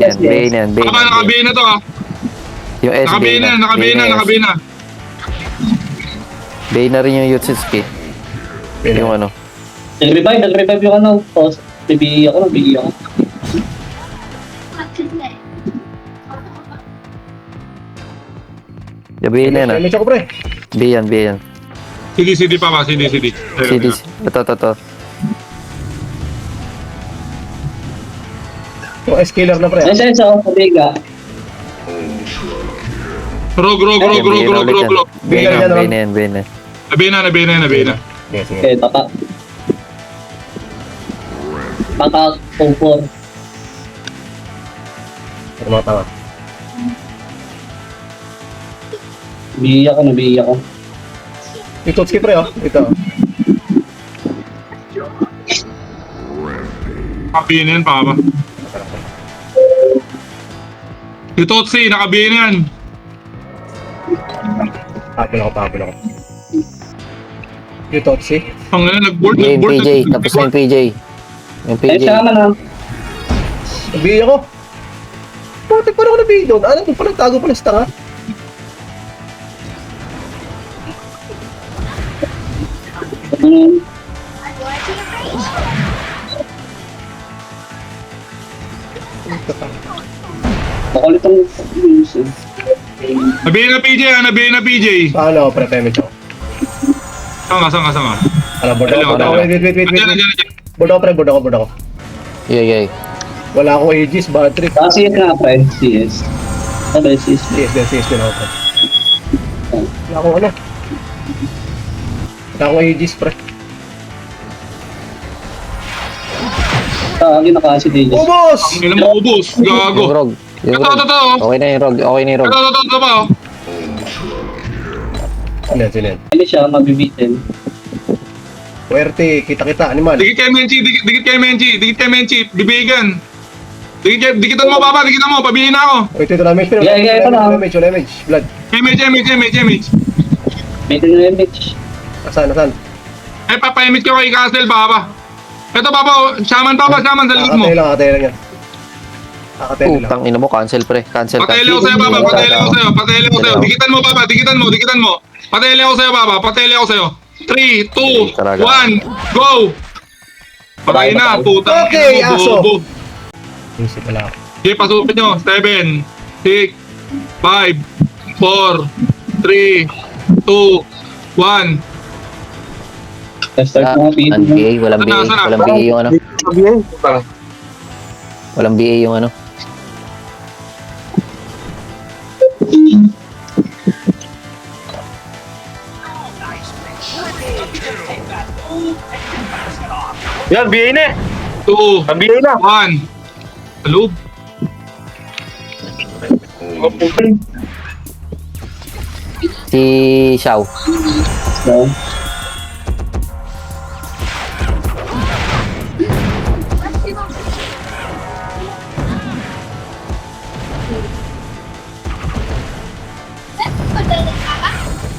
yan. Bain yan. Bain Tama, nakabihin na to ah. Yung S, Nakabihin na, nakabihin na, nakabihin na. Bain na rin yung Yutsuki. Yung ano. Nag-revive yung ano. Tapos, nabigay ako. Bain na yan ah. May choco pre. Bain yan. CD pa ba? CD. CD. Ito. Yung S-killer na pre. Nasa ako sa Vega. Rog. Bain na yan. Nabina na. Sige, sige. Okay, Taka 4. Tama. Nabigay ako. Yung Totski pre oh. Ito. Nakabihin yan pa ba? Yung Totsi, nakabihin yan. Tapon ako. Yung Totski. Ang nag-board. Yung PJ. Tapos na yung PJ. Yung Eh, PJ. siya naman ah. Nabigay ako. Putik parang ako nabigay doon. Ano kung palang tago pala sa tanga? Makulit ang Nabihin na PJ. Paano pre payment ako? Sanga. Alam, board ako. Wait. Andiyan. Board ako. Yay. Wala akong Aegis, bad trip. CS nga pre. CS. Ano ba CS? CS din ako pre. Wala akong ano. Wala akong Aegis pre. Ginaka si Davis. Ubos! Ang ilang maubos. Gago. Yung Rog. Ito. Okay na yung Rog. Ito pa oh. Sino? Hindi siya mabibitin. Puwerte, kita, animal. Dikit kay Menchi. Bibigan. Dikitan mo, papa. Dikitan mo. Pabihin na ako. Wait, ito damage. Yeah, ito na. Damage. Blood. Image. May damage. Nasaan? Eh, papayamit ko kay Castle, papa. Ito, papa. Shaman sa likod mo. Nakakatay lang yan. Nakakatay lang. Putang ina mo. Cancel pre. Cancel. Patele ako sa'yo, papa. Patele ako sa'yo. Dikitan mo, papa. Dikitan mo. Patele ako sa'yo. 3, 2, 1, go! Patay na, putang Okay, ina mo, aso. bobo. Music pala ako. Okay, pasupin nyo. 7, 6, 5, 4, 3, 2, 1. Start mo nga Walang BA yung ano. Walang BA yung ano. Yan, BA na. 2, BA na. 1. Salub. Si Xiao. No?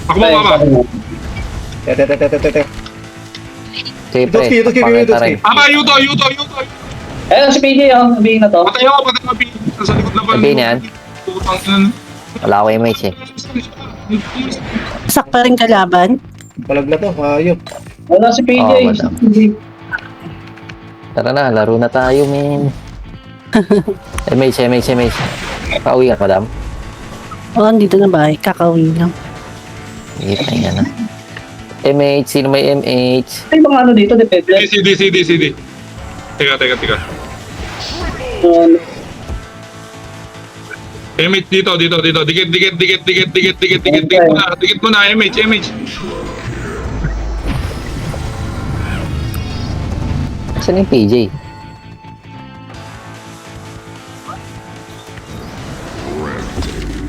Ako mo, papa. Tete. Si pre. Yutsuki. Pakita rin. Papa, Yuto. Eh, si PJ oh. Nabigay na to. Patay ako. Sa likod na pala. Sabihin yan. Putang ina. Wala ko image eh. Sakta rin kalaban. Palag na to, hayop. Wala si PJ. Oh, madam. Tara na, laro na tayo, men. MH. Pauwi ka, madam. O, andito na ba? Kakauwi lang. Hihit na yan, ah. MH, sino may MH? Ay, mga ano dito, depende. CD. Teka. MH dito. Dikit mo na, MH. Saan yung PJ?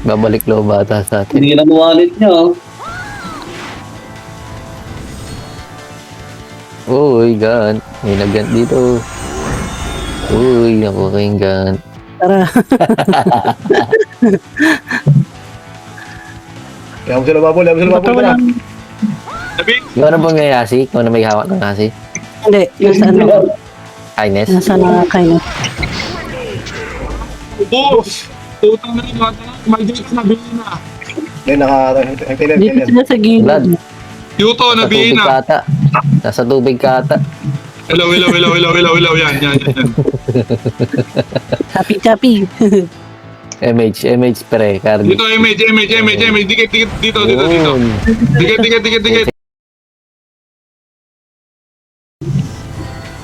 Babalik loob bata sa atin. Hindi na wallet niya oh. Uy, gan. May nag-gan dito. Uy, nakuha kayong gan. Tara. Kaya mo sila mabul na. Ikaw na ba may hasi? Ikaw na may hawak ng hasi? Hindi, nasa ano. Ines? Nasa na kayo. Ubus! Putang na yun, maldito na Bina. Hindi, naka-tinan. Dito sila sa Vlad, gilid. Yuto na nasa tubig Bina. kata. Nasa tubig kata. Ilaw, yan. Chapi-chapi. MH pre, Cardi. Dito, image. Dikit, dito. Yun. Dikit.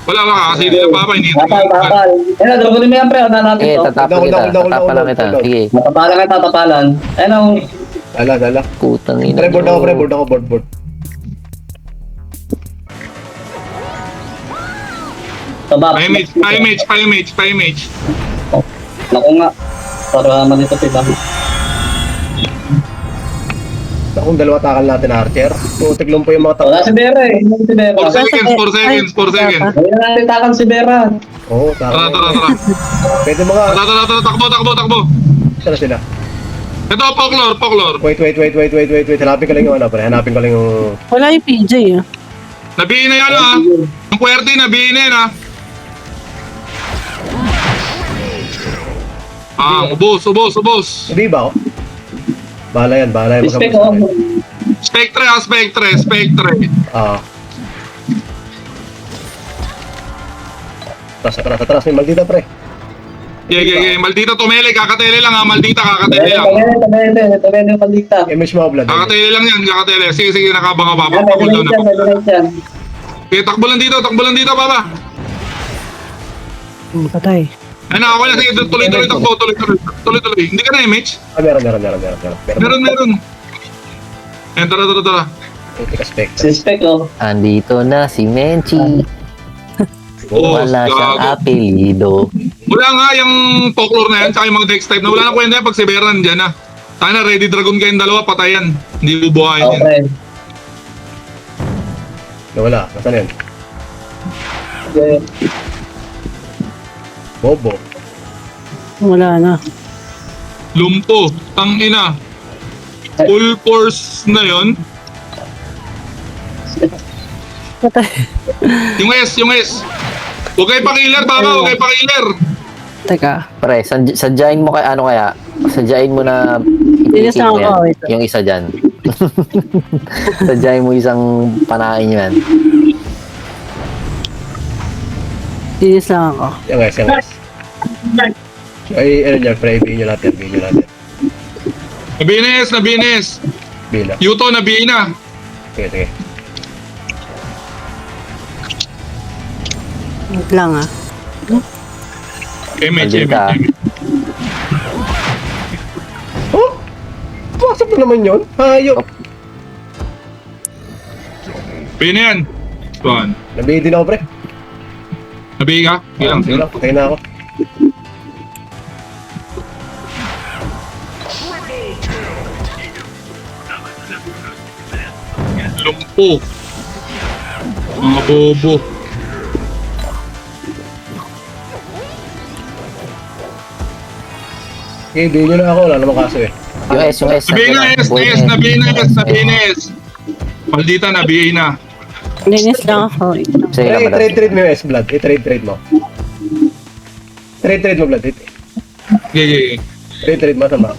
Wala ka, kasi hindi na papa, hindi Tapal. Ayun, dragonin mo yan, pre. Unahan natin Eh, to. tatapalan kita. Sige, Tatapalan ka, tatapalan. Ayun ang... Dala. putang ina. Pre, board ako, board. Tabak. Pa-image. Naku nga. Para manito si Bang. Kung dalawa takal natin, Archer. Tutik lang po yung mga takal. Wala si Vera eh. Hindi si Vera. 4 seconds. Ayun na natin takal si Vera. Oo, Tara. takal. Pwede mga... Tara, takbo. Saan na sila? Ito, poklor. Wait. Hanapin ko lang yung ano, pre. Hanapin ko lang yung... Wala yung PJ ah. Nabihin na yan, ha? Ang puwerte, nabihin na yan, ha? Ubos. Hindi ba ako? Bahala yan. Respect oh. Spectre. Ah. Atras. May maldita, pre. Yeah. Maldita tumele, kakatele lang, ha? Maldita, kakatele lang. Tabay yung maldita. Image mo, Vlad. Kakatele lang yan, kakatele. Sige, nakabang ka, Yan, Papa. pwede na yan. Okay, takbo lang dito, Papa. Patay. Ano, ako na, sige, tuloy, takbo, tuloy. Hindi ka na, image? Meron. Meron. Ayan, tara. Tutik aspect. Respect oh. Andito na si Menchi. Wala siyang gago. apelido. Wala nga yung folklore na yan, tsaka yung mga dex type na wala na kwenta yan pag si Beran dyan, ha? Tayo na, ready dragon kayong dalawa, patayan. Hindi bubuhayin yan. Okay. Wala. Nasaan yan? Okay. Bobo. Wala na. Lumpo, tangina. Full force na yon. Patay. Yung S. Huwag kayo pa-killer, Papa, huwag kayo pa-killer. Teka. Pre, sadyain mo kaya, ano kaya? Sadyain mo na Ilis itikip lang mo ako, yan. wait. Yung isa dyan. Sadyain mo isang panain yan. Ilis lang ako. Yung guys. Ay, ano niya, pre. Ibihin nyo natin. Nabines. Bila. Yuto, nabihin na. Sige. Wait lang ah. Image. Maldita. Oh! Pasok na naman yun. Hayop. Nabihin na yan. Tuan. Nabihin din ako, pre. Nabihin ka? Bilang. Patay na ako. Lumpo. Mga bobo. Okay, ibihin nyo na ako. Wala namang kaso eh. Yung S. Nabihin na S. Maldita, nabihin na. Linis lang ako. Wait lang. Sige lang, madam. Trade mo yung S-Blood. I-trade mo. Trade mo, Blood. Okay. Trade mo, sama.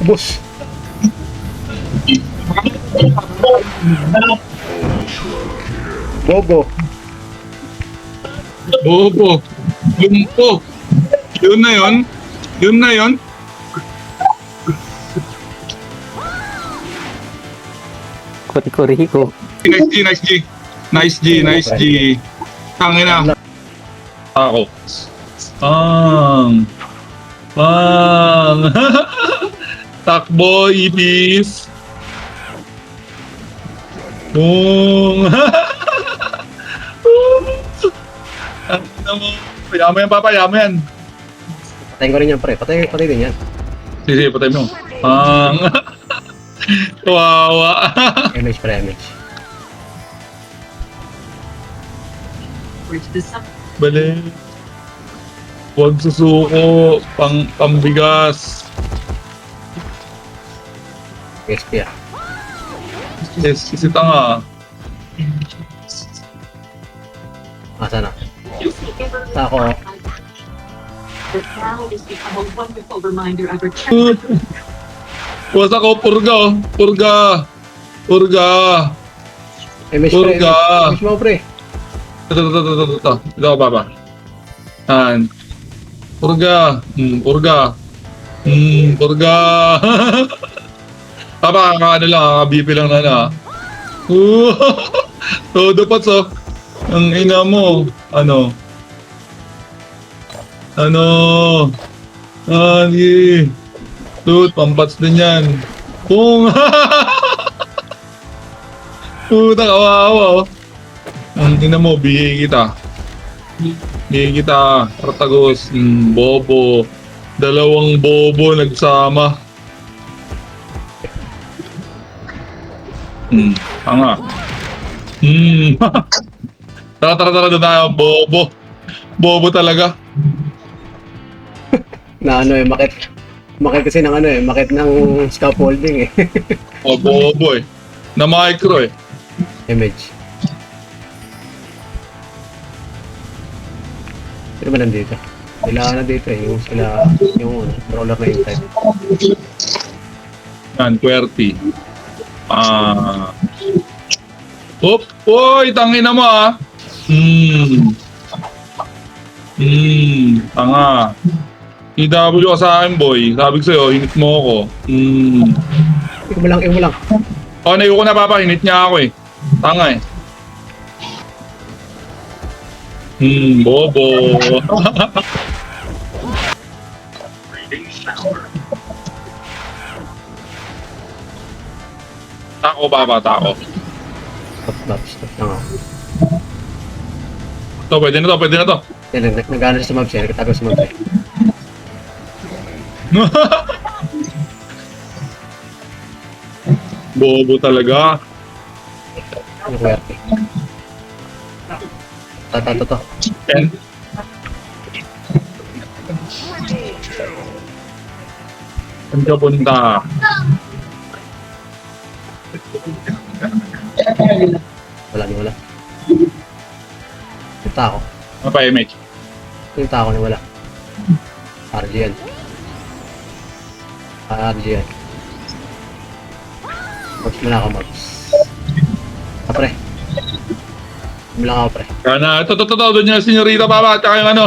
Bus. Bobo. Lumpo. Yun na yun. Kuriko. Nice G. Tangina. Ako. Pang. Takbo, ibis. Boom. Ano mo? Yaman yan, Papa, yaman yan. Patayin ko rin yan, pre. Patay din yan. Sige, patay mo. Pang. Wawa. Image, pre. Image. Balik. Huwag susuko. Pambigas. SP ah. Yes, si tanga. Asa na? Ako. Wasak ko, purga, oh. Purga. Purga. Image Purga. Image mo, pre. Ito. Ito, baba. Yan. Purga. Purga. Purga. Papa, ano lang, BP lang na. Todo pats, oh. Ang ina mo. Ano? Ani. Dude, pampats din yan. Kung. Puta, kawawa, oh. Ang ina mo, bigay kita. Bigay kita. Artagos. Bobo. Dalawang bobo nagsama. Tanga. Tara doon tayo. Bobo. Bobo talaga. Na ano eh, makit kasi ng ano eh, makit ng scaffolding eh. Oh, bobo eh. Na micro eh. Image. Sino ba nandito? Sila na dito eh, yung roller na yung type. Yan, QWERTY. Oy, tangina mo ah. Tanga. EW ka sa akin, boy. Sabi ko sa'yo, hinit mo ako. Ikaw mo lang. Oh, naiyo ko na, papa. Hinit niya ako eh. Tanga eh. Bobo. Tako, papa, tako. Stop lang ako. Ito, pwede na to. Yan, nag-ano siya sa mobs eh, nagkatago sa mobs eh. Bobo talaga. Ano QWERTY? To. And, saan ka punta? Wala. Yung tako. Ano pa, image? Yung tako na wala. RGL. RGL. Mobs mo na ako, mobs. Pre. Lang ako, pre. Kana, ito, doon yung senyorita, papa, at saka yung ano.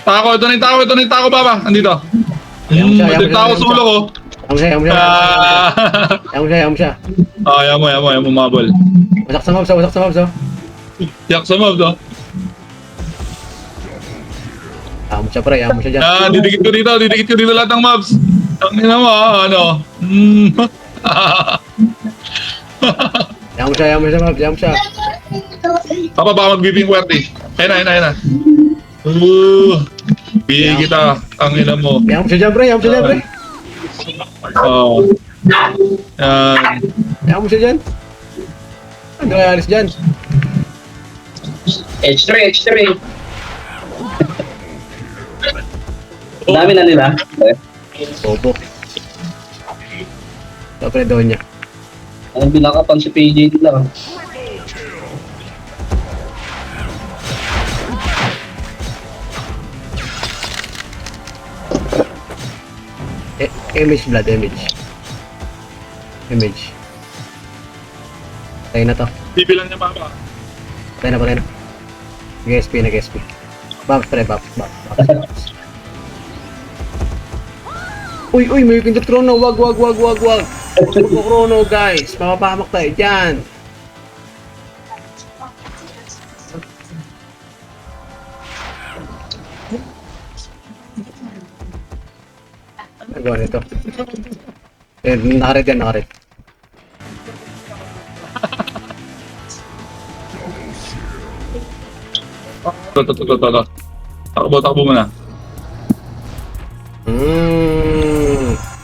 Tako, ito na yung tako, papa. Andito. Ito yung tako sa ulo ko. Yam siya. Ayaw mo, mabol. Wasak sa mobs, oh. Yak sa mob, no? Yam siya, pre. Yam mo siya dyan. Didikit ko dito lahat ng mobs. Ang ina mo, ano? Yam mo siya, mobs. Yam siya. Papa, baka mag-beeping QWERTY. Ayun na. Bigay kita, ang ina mo. Yam mo siya dyan, pre. Oh. Yan. Yam mo siya dyan. Ano kaya alis dyan? H3. Dami na nila. Bobo. Ito, pre, doon niya. Ang binakapang si PJ nila. Image. Tayo na to. Bibilang niya, papa. Tayo na. Nag-SP. Bump, pre, bump. Uy, may pindot chrono. Wag. Chrono, guys. Mapapahamak tayo dyan. Nagawa nito. Nakarit yan. Ito. Takbo muna.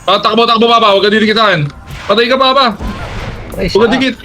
Takbo, papa. Huwag ka didikitan. Patay ka, papa. Ay, Huwag ka dikit.